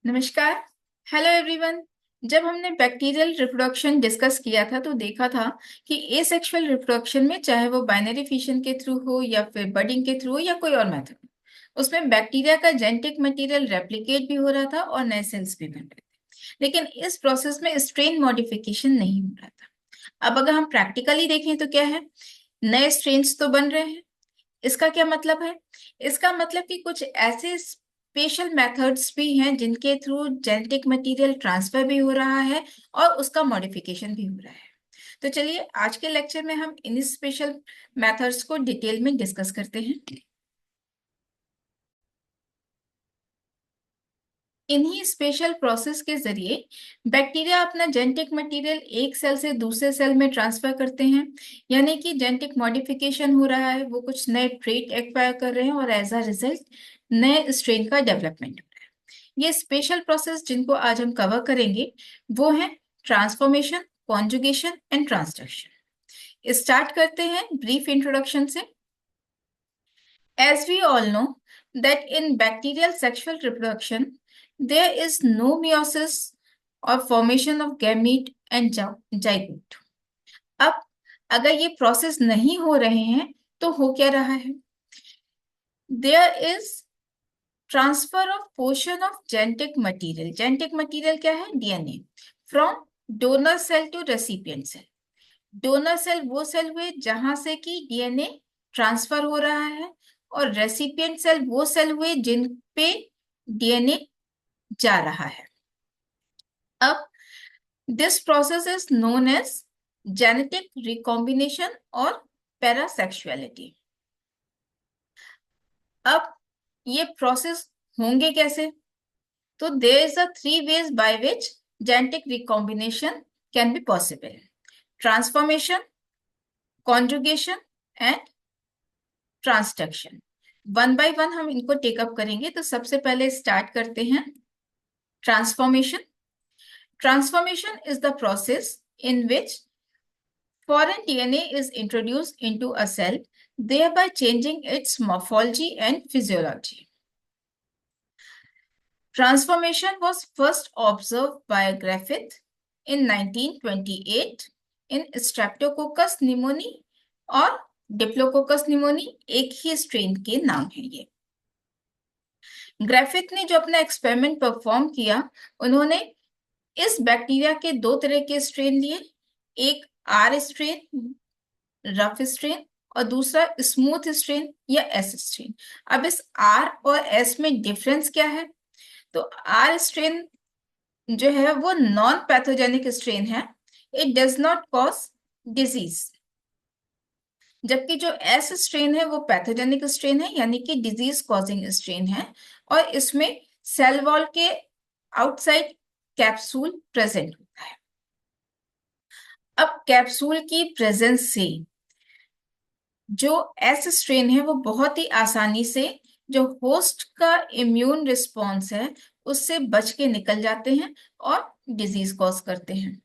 नमस्कार। Hello everyone. जब हमने बैक्टीरियल रिप्रोडक्शन डिस्कस किया था तो देखा था कि एसेक्सुअल रिप्रोडक्शन में चाहे वो बाइनरी फिशन के थ्रू हो या फिर बडिंग के थ्रू हो या कोई और मेथड, उसमें बैक्टीरिया का जेनेटिक मटेरियल रेप्लिकेट भी हो रहा था और नए सेल्स भी बन रहे थे। लेकिन इस प्रोसेस में स्ट्रेन मॉडिफिकेशन नहीं हो रहा था। अब अगर हम प्रैक्टिकली देखें तो क्या है, नए स्ट्रेन्स तो बन रहे हैं। इसका क्या मतलब है? इसका मतलब कि कुछ ऐसे स्पेशल मेथड्स भी हैं जिनके थ्रू जेनेटिक मटेरियल ट्रांसफर भी हो रहा है और उसका मॉडिफिकेशन भी हो रहा है। तो चलिए आज के लेक्चर में हम इन स्पेशल मेथड्स को डिटेल में डिस्कस करते हैं। इन्हीं स्पेशल प्रोसेस के जरिए बैक्टीरिया अपना जेनेटिक मटेरियल एक सेल से दूसरे सेल में ट्रांसफर करते हैं। यानी कि जेनेटिक मॉडिफिकेशन हो रहा है, वो कुछ नए ट्रेट एक्वायर कर रहे हैं और एज अ रिजल्ट नए स्ट्रेन का डेवलपमेंट हो रहा है। ये स्पेशल प्रोसेस जिनको आज हम कवर करेंगे वो है transformation, conjugation and transduction. Start करते हैं ब्रीफ इंट्रोडक्शन से। As we all know that in bacterial sexual reproduction, there is no meiosis or formation of gamete and zygote. अब अगर ये प्रोसेस नहीं हो रहे हैं तो हो क्या रहा है? There is transfer of portion of genetic material. Genetic material क्या है? DNA. From donor cell to recipient cell. Donor cell वो सेल हुए जहां से कि डीएनए ट्रांसफर हो रहा है और रेसिपिएंट सेल वो सेल हुए जिन पे डीएनए जा रहा है। अब this process is known as genetic recombination और पैरासेक्सुअलिटी। अब ये प्रोसेस होंगे कैसे? तो there is a three ways by which genetic recombination can be possible: transformation, conjugation and transduction. One by one हम इनको टेकअप करेंगे। तो सबसे पहले स्टार्ट करते हैं transformation. Transformation is the process in which foreign DNA is introduced into a cell, thereby changing its morphology and physiology. Transformation was first observed by Griffith in 1928 in Streptococcus pneumoniae और diplococcus pneumoniae एक ही strain के नाम है ये। Griffith ने जो अपना experiment perform किया, उन्होंने इस बैक्टीरिया के दो तरह के स्ट्रेन लिए, एक आर स्ट्रेन, रफ स्ट्रेन, और दूसरा स्मूथ स्ट्रेन या एस स्ट्रेन। अब इस आर और एस में डिफरेंस क्या है? तो आर स्ट्रेन जो है वो नॉन पैथोजेनिक स्ट्रेन है, it does not cause disease. जबकि जो एस स्ट्रेन है वो पैथोजेनिक स्ट्रेन है, यानी कि डिजीज कॉजिंग स्ट्रेन है, और इसमें सेल वॉल के आउटसाइड कैप्सूल प्रेजेंट होता है। अब कैप्सूल की प्रेजेंस से जो एस स्ट्रेन है वो बहुत ही आसानी से जो होस्ट का इम्यून रिस्पॉन्स है उससे बच के निकल जाते हैं और डिजीज कॉज करते हैं।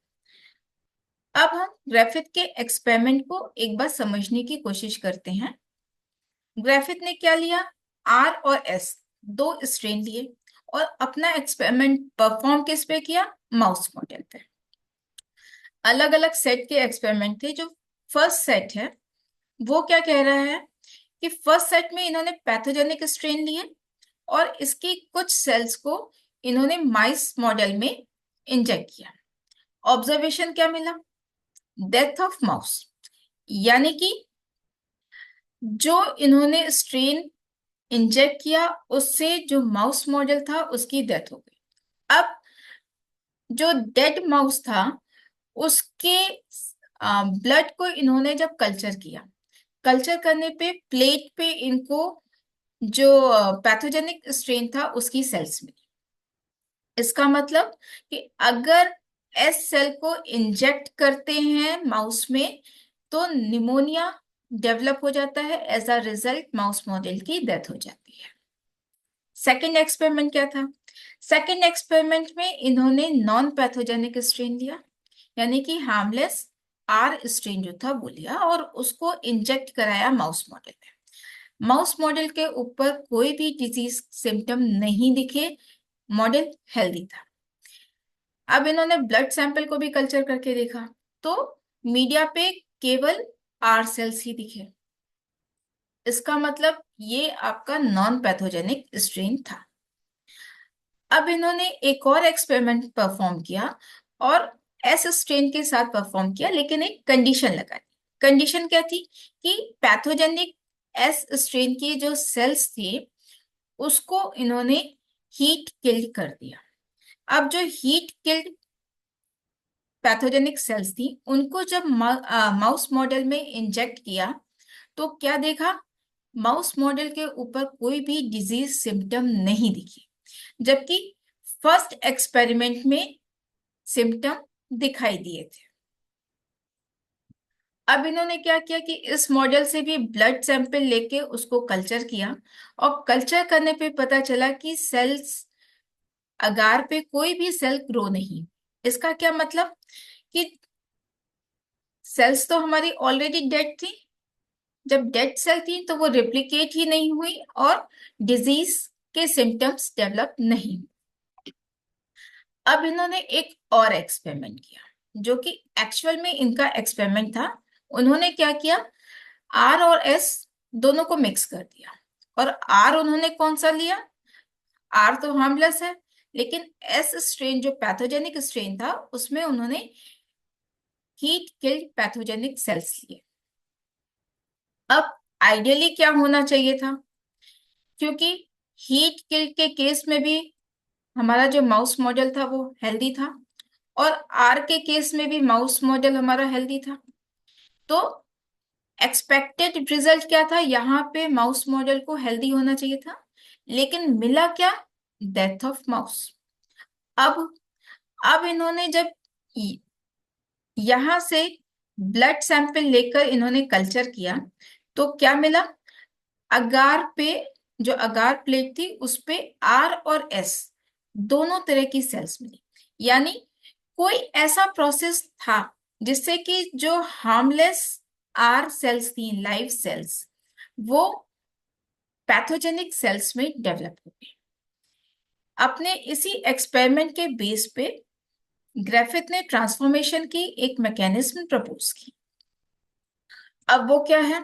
अब हम ग्रिफिथ के एक्सपेरिमेंट को एक बार समझने की कोशिश करते हैं। ग्रिफिथ ने क्या लिया? आर और एस दो स्ट्रेन लिए और अपना एक्सपेरिमेंट परफॉर्म किस पे किया? माउस मॉडल पे। अलग अलग सेट के एक्सपेरिमेंट थे। जो फर्स्ट सेट है वो क्या कह रहा है कि फर्स्ट सेट में इन्होंने पैथोजेनिक स्ट्रेन लिए और इसकी कुछ सेल्स को इन्होंने माइस मॉडल में इंजेक्ट किया। ऑब्जर्वेशन क्या मिला? डेथ ऑफ माउस, यानी कि जो इन्होंने स्ट्रेन इंजेक्ट किया उससे जो माउस मॉडल था उसकी डेथ हो गई। अब जो डेड माउस था उसके ब्लड को इन्होंने जब कल्चर किया, कल्चर करने पे प्लेट पे इनको जो पैथोजेनिक स्ट्रेन था उसकी सेल्स मिली। इसका मतलब कि अगर एस सेल को इंजेक्ट करते हैं माउस में तो निमोनिया डेवलप हो जाता है, as a result mouse model की डेथ हो जाती है। सेकेंड एक्सपेरिमेंट क्या था? सेकेंड एक्सपेरिमेंट में इन्होंने नॉन पैथोजेनिक स्ट्रेन लिया, यानी कि हार्मलेस आर स्ट्रेन जो था वो लिया और उसको इंजेक्ट कराया माउस मॉडल में। माउस मॉडल के ऊपर कोई भी डिजीज सिम्टम नहीं दिखे, मॉडल हेल्दी था। अब इन्होंने ब्लड सैंपल को भी कल्चर करके देखा, तो मीडिया पे केवल आर सेल्स ही दिखे। इसका मतलब ये आपका नॉन पैथोजेनिक स्ट्रेन था। अब इन्होंने एक और एक्सपेरिमेंट परफॉर्म किया और एस स्ट्रेन के साथ परफॉर्म किया, लेकिन एक कंडीशन लगा दी। कंडीशन क्या थी कि पैथोजेनिक एस स्ट्रेन की जो सेल्स थे उसको इन्होंने हीट किल्ड कर दिया। अब जो हीट किल्ड पैथोजेनिक सेल्स थी उनको जब माउस मॉडल में इंजेक्ट किया तो क्या देखा, माउस मॉडल के ऊपर कोई भी डिजीज सिम्टम नहीं दिखी, जबकि फर्स्ट एक्सपेरिमेंट में सिम्टम दिखाई दिए थे। अब इन्होंने क्या किया कि इस मॉडल से भी ब्लड सैंपल लेके उसको कल्चर किया, और कल्चर करने पे पता चला कि सेल्स, अगार पे कोई भी सेल ग्रो नहीं। इसका क्या मतलब कि सेल्स तो हमारी ऑलरेडी डेड थी, जब डेड सेल थी तो वो रिप्लिकेट ही नहीं हुई और डिजीज के सिम्टम्स डेवलप नहीं। अब इन्होंने एक और एक्सपेरिमेंट किया जो कि एक्चुअल में इनका एक्सपेरिमेंट था। उन्होंने क्या किया, आर और एस दोनों को मिक्स कर दिया, और आर उन्होंने कौन सा लिया, आर तो हार्मलेस है, लेकिन एस स्ट्रेन जो पैथोजेनिक स्ट्रेन था उसमें उन्होंने हीट किल्ड पैथोजेनिक सेल्स लिए। अब आइडियली क्या होना चाहिए था, क्योंकि हीट किल्ड के केस में भी हमारा जो माउस मॉडल था वो हेल्दी था, और आर के केस में भी माउस मॉडल हमारा हेल्दी था, तो एक्सपेक्टेड रिजल्ट क्या था, यहाँ पे माउस मॉडल को हेल्दी होना चाहिए था, लेकिन मिला क्या, डेथ ऑफ माउस। अब अब इन्होंने जब यहां से ब्लड सैंपल लेकर इन्होंने कल्चर किया तो क्या मिला, अगार पे, जो अगार प्लेट थी उस पे आर और एस दोनों तरह की सेल्स मिली। यानी कोई ऐसा प्रोसेस था जिससे कि जो हार्मलेस आर सेल्स थी, लाइव सेल्स, वो पैथोजेनिक सेल्स में डेवलप हो गई। अपने इसी एक्सपेरिमेंट के बेस पे ग्रिफिथ ने ट्रांसफॉर्मेशन की एक मैकेनिज्म प्रपोज की। अब वो क्या है,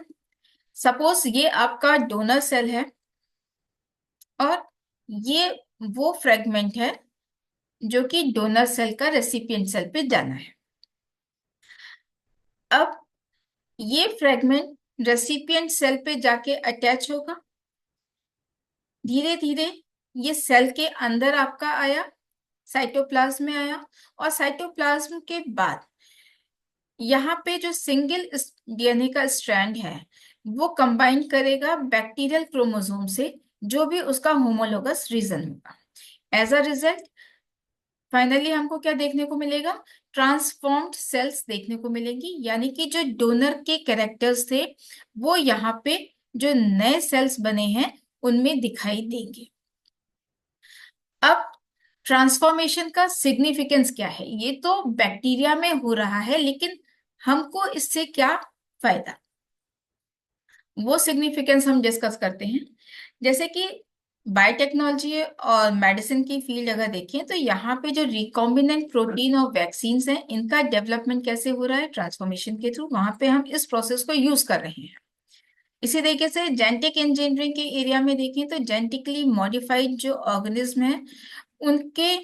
सपोज ये आपका डोनर सेल है और ये वो फ्रेगमेंट है जो कि डोनर सेल का रेसिपिएंट सेल पे जाना है। अब ये फ्रेगमेंट रेसिपिएंट सेल पे जाके अटैच होगा, धीरे धीरे ये सेल के अंदर आपका आया, साइटोप्लाज्म में आया, और साइटोप्लाज्म के बाद यहाँ पे जो सिंगल डीएनए का स्ट्रैंड है वो कंबाइन करेगा बैक्टीरियल क्रोमोसोम से, जो भी उसका होमोलोगस रीजन होगा। एज अ रिजल्ट फाइनली हमको क्या देखने को मिलेगा, ट्रांसफॉर्म्ड सेल्स देखने को मिलेंगी, यानी कि जो डोनर के कैरेक्टर्स थे वो यहाँ पे जो नए सेल्स बने हैं उनमें दिखाई देंगे। अब ट्रांसफॉर्मेशन का सिग्निफिकेंस क्या है, ये तो बैक्टीरिया में हो रहा है, लेकिन हमको इससे क्या फायदा, वो सिग्निफिकेंस हम डिस्कस करते हैं। जैसे कि बायोटेक्नोलॉजी और मेडिसिन की फील्ड अगर देखें तो यहाँ पे जो रिकॉम्बिनेंट प्रोटीन और वैक्सीन हैं इनका डेवलपमेंट कैसे हो रहा है, ट्रांसफॉर्मेशन के थ्रू, वहां पे हम इस प्रोसेस को यूज कर रहे हैं। इसी तरीके से जेनेटिक इंजीनियरिंग के एरिया में देखें तो जेनेटिकली मॉडिफाइड जो ऑर्गेनिज्म है उनके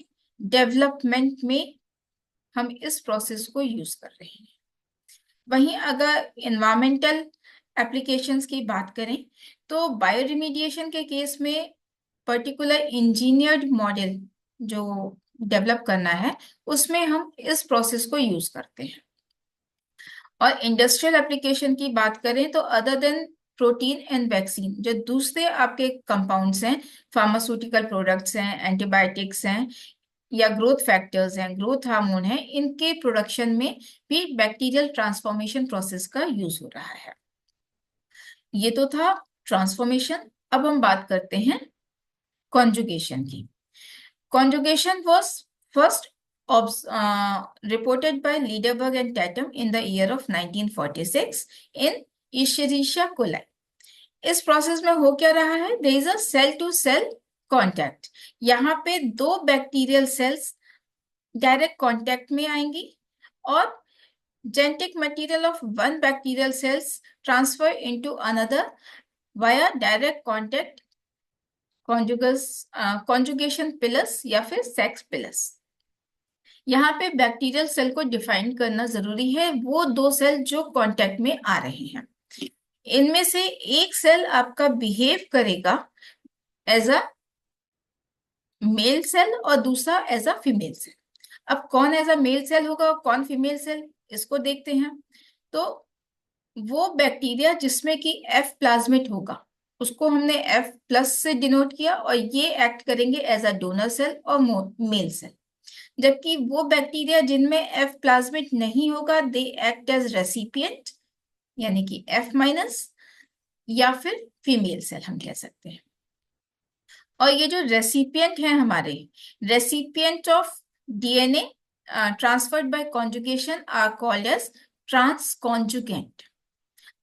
डेवलपमेंट में हम इस प्रोसेस को यूज कर रहे हैं। वहीं अगर एनवायरमेंटल एप्लीकेशंस की बात करें तो बायोरिमीडिएशन के केस में पर्टिकुलर इंजीनियर्ड मॉडल जो डेवलप करना है उसमें हम इस प्रोसेस को यूज करते हैं। और इंडस्ट्रियल एप्लीकेशन की बात करें तो other than protein and vaccine, जो दूसरे आपके कंपाउंड्स हैं, फार्मास्यूटिकल प्रोडक्ट्स हैं, एंटीबायोटिक्स हैं, या ग्रोथ फैक्टर्स हैं, ग्रोथ हार्मोन है, इनके प्रोडक्शन में भी बैक्टीरियल ट्रांसफॉर्मेशन प्रोसेस का यूज हो रहा है। ये तो था ट्रांसफॉर्मेशन। अब हम बात करते हैं कॉन्जुगेशन की। Conjugation was first reported by Liederberg and Tatum in the year of 1946 in Escherichia coli. इस प्रोसेस में हो क्या रहा है, there is a cell to cell contact. यहाँ पे दो बैक्टीरियल सेल्स डायरेक्ट कांटेक्ट में आएंगी और genetic material of one bacterial cells transfer into another via direct contact, conjugation pilus या फिर sex pilus। यहाँ पे बैक्टीरियल सेल को डिफाइन करना जरूरी है, वो दो सेल जो कांटेक्ट में आ रहे हैं, इनमें से एक सेल आपका बिहेव करेगा एज अ मेल सेल और दूसरा एज अ फीमेल सेल। अब कौन एज अ मेल सेल होगा और कौन फीमेल सेल, इसको देखते हैं। तो वो बैक्टीरिया जिसमें कि एफ प्लाज्मिड होगा उसको हमने एफ प्लस से डिनोट किया और ये एक्ट करेंगे एज अ डोनर सेल और मेल सेल। जबकि वो बैक्टीरिया जिनमें एफ प्लाज्मिड नहीं होगा दे एक्ट एज रेसिपिएंट यानी कि एफ माइनस या फिर फीमेल सेल हम कह सकते हैं। और ये जो रेसिपिएंट है हमारे, recipient of DNA transferred by conjugation are called as transconjugant.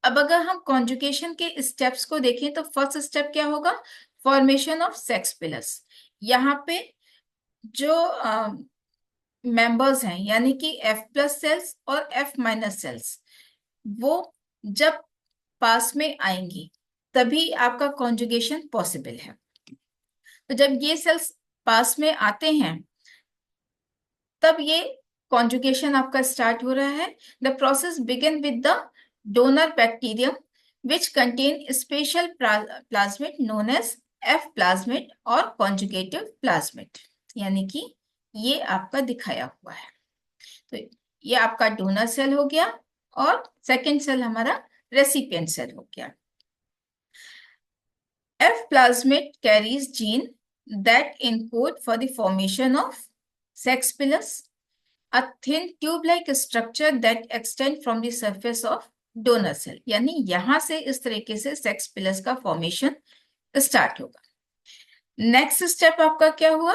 अब अगर हम कॉन्जुगेशन के स्टेप्स को देखें तो फर्स्ट स्टेप क्या होगा, फॉर्मेशन ऑफ सेक्स पिलस। यहाँ पे जो मेंबर्स हैं यानी कि एफ प्लस सेल्स और एफ माइनस सेल्स वो जब पास में आएंगी तभी आपका कॉन्जुगेशन पॉसिबल है। तो जब ये सेल्स पास में आते हैं तब ये कॉन्जुगेशन आपका स्टार्ट हो रहा है। The process begin with the donor bacterium which contain special plasmid known as F plasmid और कॉन्जुगेटिव प्लाज्मिड, यानी कि ये आपका दिखाया हुआ है। तो ये आपका डोनर सेल हो गया और सेकेंड सेल हमारा रेसिपिएंट सेल हो गया। F plasmid carries gene that encode for the formation of sex pilus, a thin tube-like structure that extend from the surface of donor cell। यानी यहां से इस तरीके से सेक्स पिलस का फॉर्मेशन स्टार्ट होगा। नेक्स्ट स्टेप आपका क्या हुआ,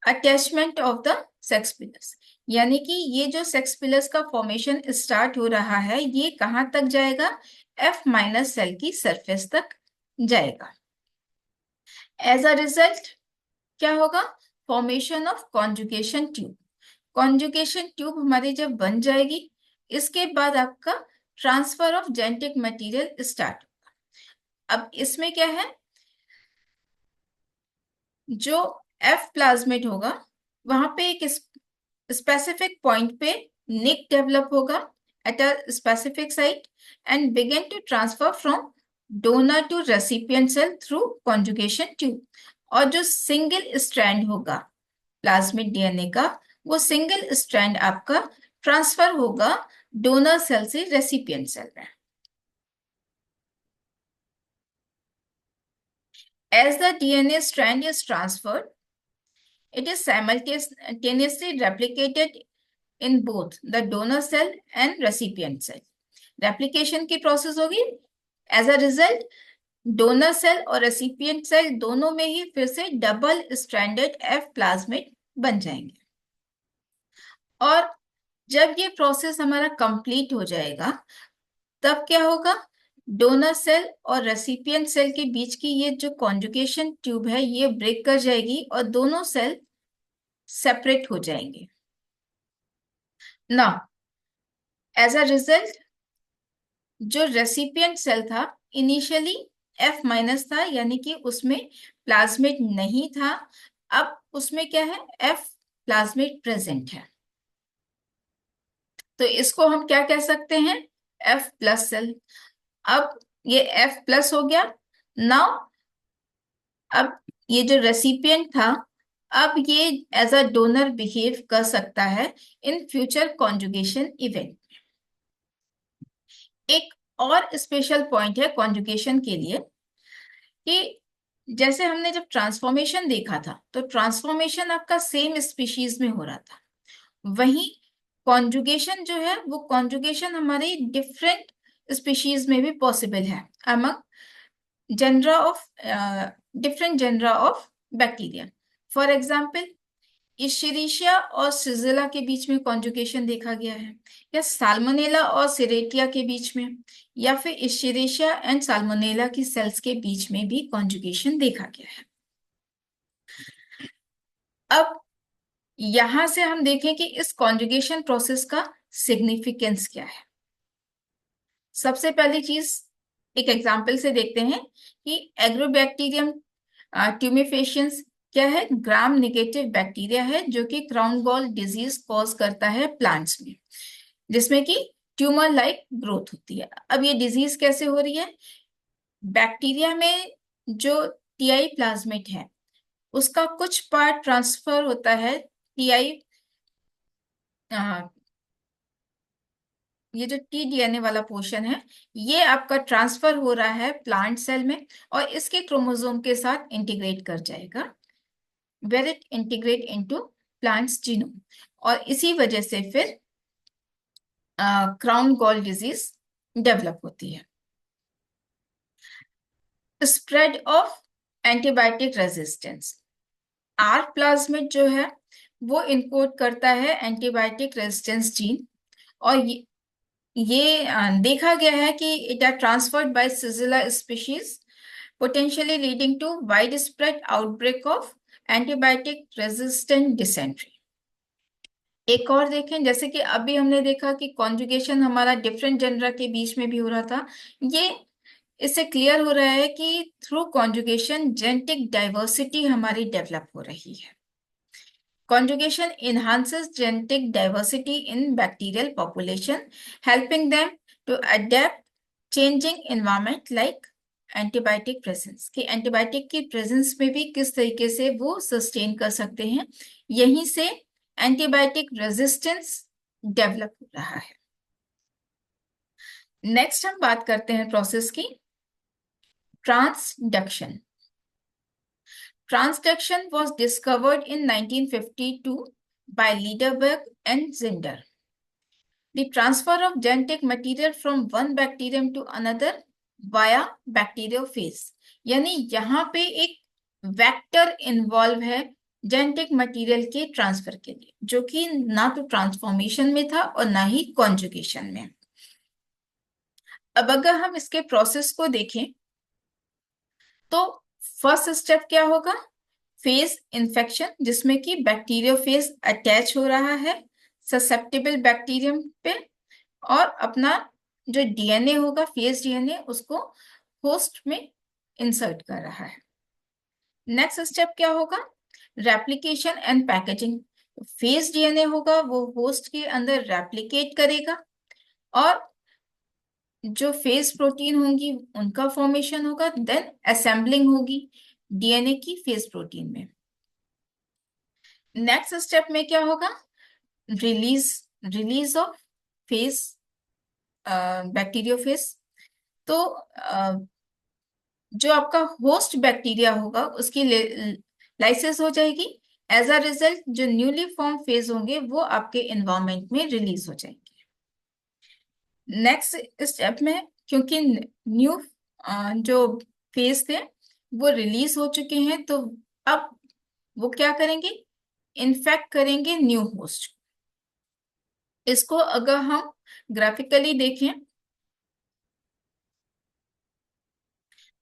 attachment of the sex pillars, यानी कि ये जो सेक्स पिलस का फॉर्मेशन स्टार्ट हो रहा है ये कहां तक जाएगा, एफ माइनस सेल की सरफेस तक जाएगा। एज अ रिजल्ट क्या होगा, formation of conjugation tube. Conjugation tube हमारी जब बन जाएगी इसके बाद आपका transfer of genetic material start होगा। अब इसमें क्या है, जो एफ प्लाज्मिड होगा वहां पे एक स्पेसिफिक पॉइंट पे निक डेवलप होगा at a specific site and begin to transfer from donor to recipient cell through conjugation tube. और जो सिंगल स्ट्रैंड होगा प्लाज्मिड डीएनए का वो सिंगल स्ट्रैंड आपका ट्रांसफर होगा डोनर सेल से रेसिपिएंट सेल में। As the DNA strand is transferred, it is simultaneously replicated in both the donor cell and recipient cell। Replication की प्रोसेस होगी, as a result donor cell और recipient cell दोनों में ही फिर से double stranded F plasmid बन जाएंगे। और जब ये प्रोसेस हमारा कंप्लीट हो जाएगा तब क्या होगा, डोनर सेल और रेसिपिएंट सेल के बीच की ये जो कॉन्जुगेशन ट्यूब है ये ब्रेक कर जाएगी और दोनों सेल सेपरेट हो जाएंगे। ना एज अ रिजल्ट जो रेसिपिएंट सेल था इनिशियली एफ माइनस था यानी कि उसमें प्लाज्मिड नहीं था, अब उसमें क्या है, एफ प्लाज्मिड प्रेजेंट है। तो इसको हम क्या कह सकते हैं, एफ प्लस सेल। अब ये एफ प्लस हो गया। नाउ अब ये जो रेसिपिएंट था अब ये एज अ डोनर बिहेव कर सकता है इन फ्यूचर कॉन्जुगेशन इवेंट। एक और स्पेशल पॉइंट है कॉन्जुगेशन के लिए कि जैसे हमने जब ट्रांसफॉर्मेशन देखा था तो ट्रांसफॉर्मेशन आपका सेम स्पीशीज में हो रहा था, वहीं कॉन्जुगेशन जो है वो कॉन्जुगेशन हमारे डिफरेंट स्पीशीज में भी पॉसिबल है among genera of different genera of bacteria. For example Escherichia और सिजिला के बीच में कॉन्जुगेशन देखा गया है, या साल्मोनेला और सिरेटिया के बीच में, या फिर इश्चेरिशिया एंड साल्मोनेला की सेल्स के बीच में भी कॉन्जुगेशन देखा गया है। यहां से हम देखें कि इस कॉन्जुगेशन प्रोसेस का सिग्निफिकेंस क्या है। सबसे पहली चीज एक एग्जाम्पल से देखते हैं कि एग्रोबैक्टीरियम ट्यूमेफेशियंस क्या है, ग्राम नेगेटिव बैक्टीरिया है जो कि क्राउन गॉल डिजीज कॉज करता है प्लांट्स में, जिसमें कि ट्यूमर लाइक ग्रोथ होती है। अब ये डिजीज कैसे हो रही है, बैक्टीरिया में जो टीआई प्लाज्मिड है उसका कुछ पार्ट ट्रांसफर होता है टीआई, ये जो टी डीएनए वाला पोर्शन है ये आपका ट्रांसफर हो रहा है प्लांट सेल में और इसके क्रोमोसोम के साथ इंटीग्रेट कर जाएगा, where it integrate into plants genome, और इसी वजह से फिर क्राउन गॉल डिजीज डेवलप होती है। Spread of antibiotic resistance, R plasmid जो है वो इनकोड करता है एंटीबायोटिक रेजिस्टेंस जीन, और ये देखा गया है कि it are transferred by Shigella species potentially leading to widespread outbreak of antibiotic resistant dysentery। एक और देखें, जैसे कि अभी हमने देखा कि कॉन्जुगेशन हमारा डिफरेंट जेंडर के बीच में भी हो रहा था, ये इससे क्लियर हो रहा है कि थ्रू कॉन्जुगेशन जेनेटिक डाइवर्सिटी हमारी डेवलप हो रही है। Conjugation enhances genetic diversity in bacterial population, helping them to adapt changing environment like antibiotic presence, कि एंटीबायोटिक की प्रेजेंस में भी किस तरीके से वो सस्टेन कर सकते हैं, यहीं से एंटीबायोटिक रेजिस्टेंस डेवलप हो रहा है। नेक्स्ट हम बात करते हैं प्रोसेस की, transduction. Transduction was discovered in 1952 by Liederberg and Zinder. The transfer of genetic material from one bacterium to another via bacteriophage, यानी यहाँ पे एक वेक्टर इन्वॉल्व है जेनेटिक मटेरियल के ट्रांसफर के लिए, जो कि ना तो ट्रांसफॉर्मेशन में था और ना ही कॉन्जुगेशन में। अब अगर हम इसके प्रोसेस को देखें तो फर्स्ट स्टेप क्या होगा, फेज इन्फेक्शन, जिसमें कि बैक्टीरियोफेज अटैच हो रहा है ससेप्टेबल बैक्टीरियम पे और अपना जो डीएनए होगा फेज डीएनए उसको होस्ट में इंसर्ट कर रहा है। नेक्स्ट स्टेप क्या होगा, replication and packaging. Phase DNA होगा वो होस्ट के अंदर रेप्लिकेट करेगा और जो फेज प्रोटीन होंगी उनका फॉर्मेशन होगा, देन असेंबलिंग होगी डीएनए की फेज प्रोटीन में। नेक्स्ट स्टेप में क्या होगा, रिलीज ऑफ फेज बैक्टीरियोफेज। तो जो आपका होस्ट बैक्टीरिया होगा उसकी लाइसिस हो जाएगी, एज अ रिजल्ट जो न्यूली फॉर्म फेज होंगे वो आपके एनवायरमेंट में रिलीज हो जाएंगे। नेक्स्ट स्टेप में क्योंकि न्यू जो फेज थे वो रिलीज हो चुके हैं, तो अब वो क्या करेंगे, इन्फेक्ट करेंगे न्यू होस्ट। इसको अगर हम ग्राफिकली देखें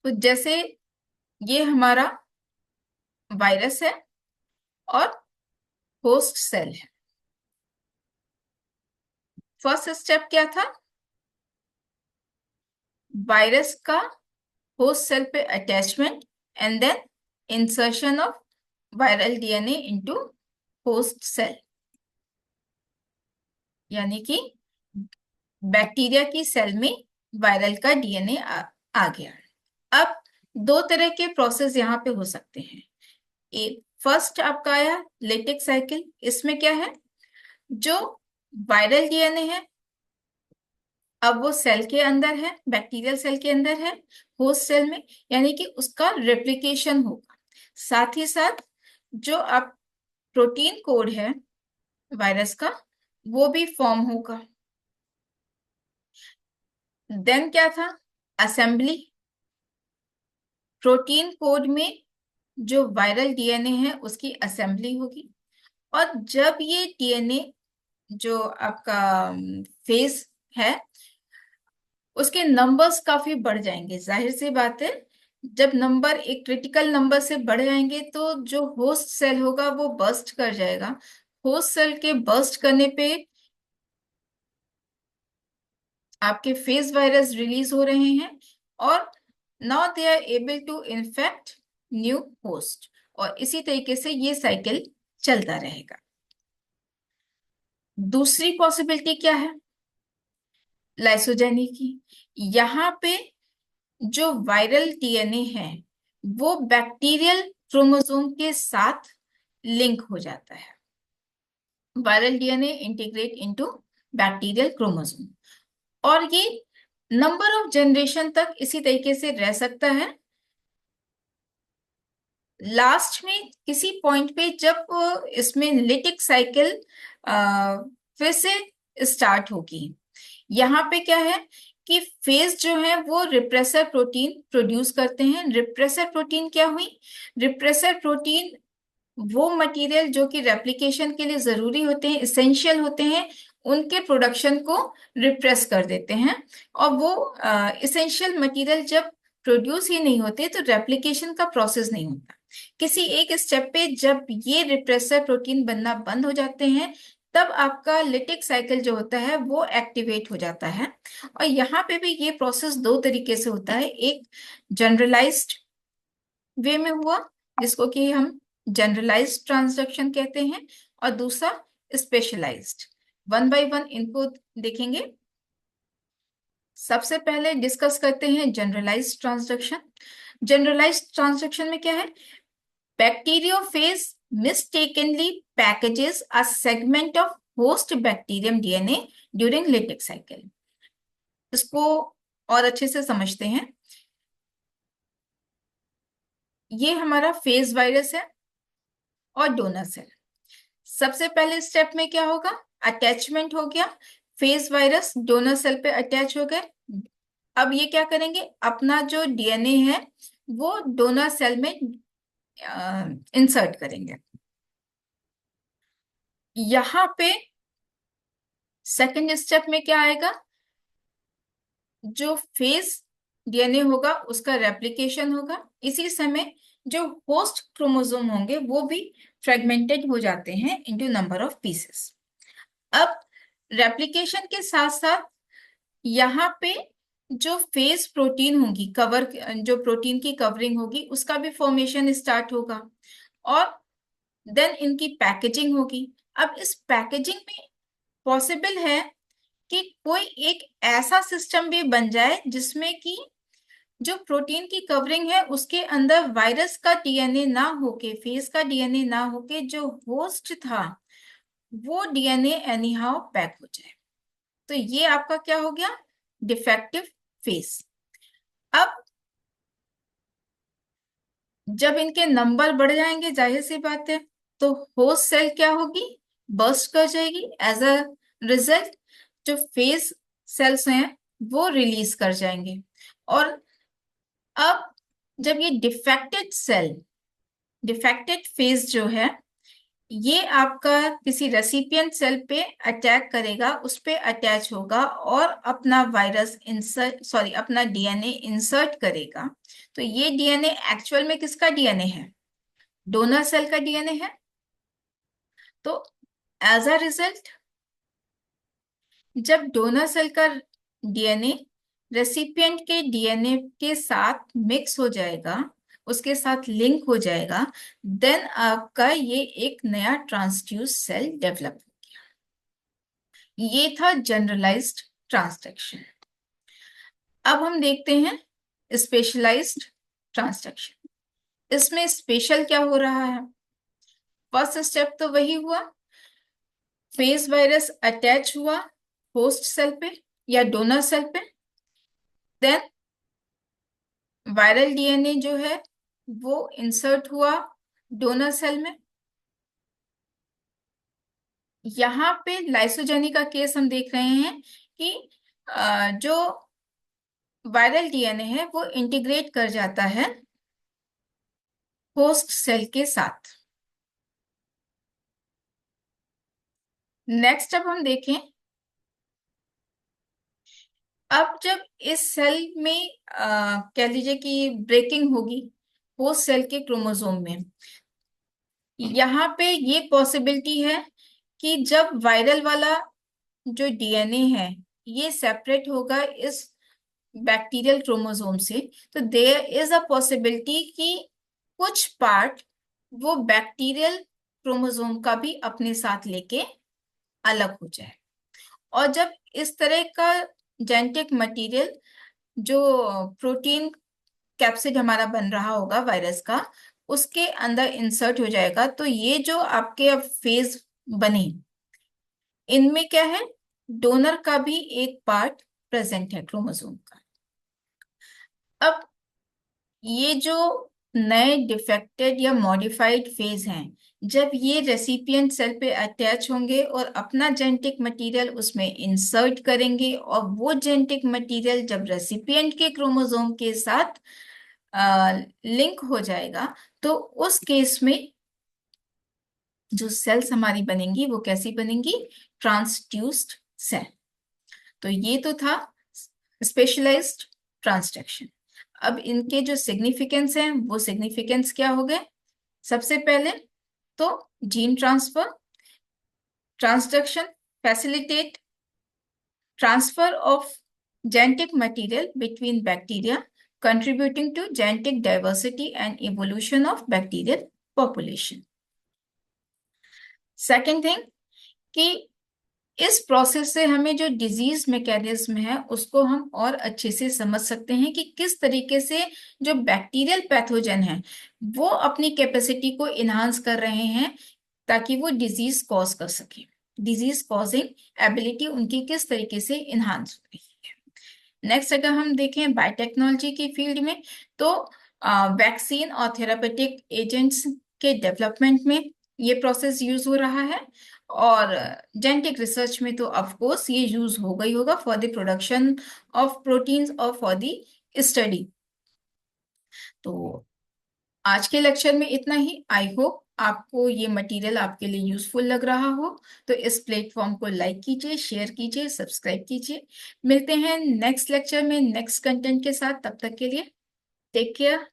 तो जैसे ये हमारा वायरस है और होस्ट सेल है। फर्स्ट स्टेप क्या था, वायरस का होस्ट सेल पे attachment and then insertion of viral DNA into host cell, यानी कि बैक्टीरिया की सेल में वायरल का डीएनए आ गया। अब दो तरह के प्रोसेस यहाँ पे हो सकते हैं। एक फर्स्ट आपका आया लेटेक्स साइकिल, इसमें क्या है, जो वायरल डीएनए है अब वो सेल के अंदर है, बैक्टीरियल सेल के अंदर है होस्ट सेल में, यानी कि उसका रेप्लिकेशन होगा। साथ ही साथ जो आप प्रोटीन कोड है वायरस का वो भी फॉर्म होगा। देन क्या था, असेंबली, प्रोटीन कोड में जो वायरल डीएनए है उसकी असेंबली होगी, और जब ये डीएनए जो आपका फेज है उसके नंबर्स काफी बढ़ जाएंगे, जाहिर सी बात है जब नंबर एक क्रिटिकल नंबर से बढ़ जाएंगे तो जो होस्ट सेल होगा वो बर्स्ट कर जाएगा, होस्ट सेल के बर्स्ट करने पे आपके फेज वायरस रिलीज हो रहे हैं और now they are able to infect new host, और इसी तरीके से ये साइकिल चलता रहेगा। दूसरी पॉसिबिलिटी क्या है लाइसोजेनी की? यहाँ पे जो वायरल डीएनए है वो बैक्टीरियल क्रोमोसोम के साथ लिंक हो जाता है। Viral DNA integrate into bacterial chromosome, और ये नंबर ऑफ जनरेशन तक इसी तरीके से रह सकता है। लास्ट में किसी पॉइंट पे जब इसमें लिटिक साइकिल फिर से स्टार्ट होगी, यहाँ पे क्या है कि फेज जो है वो रिप्रेसर प्रोटीन प्रोड्यूस करते हैं। रिप्रेसर प्रोटीन क्या हुई? रिप्रेसर प्रोटीन वो मटेरियल जो कि रेप्लिकेशन के लिए जरूरी होते हैं, इसेंशियल होते हैं, उनके प्रोडक्शन को रिप्रेस कर देते हैं। और वो इसेंशियल मटेरियल जब प्रोड्यूस ही नहीं होते तो रेप्लिकेशन का प्रोसेस नहीं होता। किसी एक स्टेप पे जब ये रिप्रेसर प्रोटीन बनना बंद हो जाते हैं तब आपका लिटिक साइकिल जो होता है वो एक्टिवेट हो जाता है। और यहाँ पे भी ये प्रोसेस दो तरीके से होता है, एक जनरलाइज्ड वे में हुआ जिसको कि हम जनरलाइज्ड ट्रांसडक्शन कहते हैं, और दूसरा स्पेशलाइज्ड। वन बाय वन इनको देखेंगे। सबसे पहले डिस्कस करते हैं जनरलाइज्ड ट्रांसडक्शन। जनरलाइज्ड ट्रांसडक्शन में क्या है? Bacteriophage mistakenly packages a segment of host bacterium DNA during latex cycle। इसको और अच्छे से समझते हैं। ये हमारा फेज वायरस है और डोनर सेल। सबसे पहले स्टेप में क्या होगा? अटैचमेंट हो गया, फेज वायरस डोनर सेल पे अटैच हो गए। अब ये क्या करेंगे? अपना जो डीएनए है वो डोनर सेल में इंसर्ट करेंगे। यहाँ पे सेकंड स्टेप में क्या आएगा? जो फेज डीएनए होगा उसका रेप्लिकेशन होगा। इसी समय जो होस्ट क्रोमोसोम होंगे वो भी फ्रेगमेंटेड हो जाते हैं इनटू नंबर ऑफ पीसेस। अब रेप्लिकेशन के साथ साथ यहाँ पे जो फेज प्रोटीन होगी, कवर जो प्रोटीन की कवरिंग होगी उसका भी फॉर्मेशन स्टार्ट होगा, और देन इनकी पैकेजिंग होगी। अब इस पैकेजिंग में पॉसिबल है कि कोई एक ऐसा सिस्टम भी बन जाए जिसमें कि जो प्रोटीन की कवरिंग है उसके अंदर वायरस का डीएनए ना होके, फेज का डीएनए ना होके, जो होस्ट था वो डीएनए एनी हाउ पैक हो जाए। तो ये आपका क्या हो गया? Defective phase. अब जब इनके नंबर बढ़ जाएंगे जाहिर सी बात है तो होस्ट सेल क्या होगी? बर्स्ट कर जाएगी। एज अ रिजल्ट जो फेज सेल्स हैं वो रिलीज कर जाएंगे। और अब जब ये डिफेक्टेड फेज जो है ये आपका किसी रेसिपिएंट सेल पे अटैक करेगा, उस पे अटैच होगा और अपना वायरस इंसर्ट अपना डीएनए इंसर्ट करेगा। तो ये डीएनए एक्चुअल में किसका डीएनए है? डोनर सेल का डीएनए है। तो एज अ रिजल्ट जब डोनर सेल का डीएनए रेसिपिएंट के डीएनए के साथ मिक्स हो जाएगा, उसके साथ लिंक हो जाएगा, देन आपका ये एक नया ट्रांसड्यूस सेल डेवलप हो गया। ये था जनरलाइज्ड ट्रांसडक्शन। अब हम देखते हैं स्पेशलाइज्ड ट्रांसडक्शन। इसमें स्पेशल क्या हो रहा है? फर्स्ट स्टेप तो वही हुआ, फेज वायरस अटैच हुआ होस्ट सेल पे या डोनर सेल पे, देन वायरल डीएनए जो है वो इंसर्ट हुआ डोनर सेल में। यहाँ पे लाइसोजेनी का केस हम देख रहे हैं कि जो वायरल डीएनए है वो इंटीग्रेट कर जाता है होस्ट सेल के साथ। नेक्स्ट अब हम देखें, अब जब इस सेल में कह लीजिए कि ब्रेकिंग होगी होस्ट सेल के क्रोमोसोम में, यहाँ पे ये पॉसिबिलिटी है कि जब वायरल वाला जो डीएनए है ये सेपरेट होगा इस बैक्टीरियल क्रोमोसोम से, तो देयर इज अ पॉसिबिलिटी कि कुछ पार्ट वो बैक्टीरियल क्रोमोसोम का भी अपने साथ लेके अलग हो जाए। और जब इस तरह का जेनेटिक मटेरियल जो प्रोटीन कैप्सिड हमारा बन रहा होगा वायरस का, उसके अंदर इंसर्ट हो जाएगा, तो ये जो आपके अब फेज बने, इनमें क्या है, डोनर का भी एक पार्ट प्रेजेंट है क्रोमोसोम का। अब ये जो नए डिफेक्टेड या मॉडिफाइड फेज हैं, जब ये रेसिपिएंट सेल पे अटैच होंगे और अपना जेनेटिक मटेरियल उसमें इंसर्ट करेंगे, और वो जेनेटिक मटेरियल जब रेसिपिएंट के क्रोमोसोम के साथ लिंक हो जाएगा, तो उस केस में जो सेल्स हमारी बनेंगी वो कैसी बनेंगी, ट्रांसड्यूस्ड सेल। तो ये तो था स्पेशलाइज्ड ट्रांसडक्शन। अब इनके जो सिग्निफिकेंस हैं वो सिग्निफिकेंस क्या हो गए, सबसे पहले तो gene transfer, transduction facilitate transfer of genetic material between bacteria, contributing to genetic diversity and evolution of bacterial population. Second thing कि इस प्रोसेस से हमें जो डिजीज मैकेनिज्म है उसको हम और अच्छे से समझ सकते हैं कि किस तरीके से जो बैक्टीरियल पैथोजन है वो अपनी कैपेसिटी को इन्हांस कर रहे हैं ताकि वो डिजीज कॉज कर सके, डिजीज कॉजिंग एबिलिटी उनकी किस तरीके से इन्हांस हो रही है। नेक्स्ट अगर हम देखें बायोटेक्नोलॉजी की फील्ड में, तो वैक्सीन और थेरापेटिक एजेंट्स के डेवलपमेंट में ये प्रोसेस यूज हो रहा है, और जेनेटिक रिसर्च में तो ऑफ कोर्स ये यूज होगा ही होगा for the production of proteins और फॉर द स्टडी। तो आज के लेक्चर में इतना ही। आई होप आपको ये मटेरियल आपके लिए यूजफुल लग रहा हो, तो इस प्लेटफॉर्म को लाइक कीजिए, शेयर कीजिए, सब्सक्राइब कीजिए। मिलते हैं नेक्स्ट लेक्चर में नेक्स्ट कंटेंट के साथ, तब तक के लिए टेक केयर।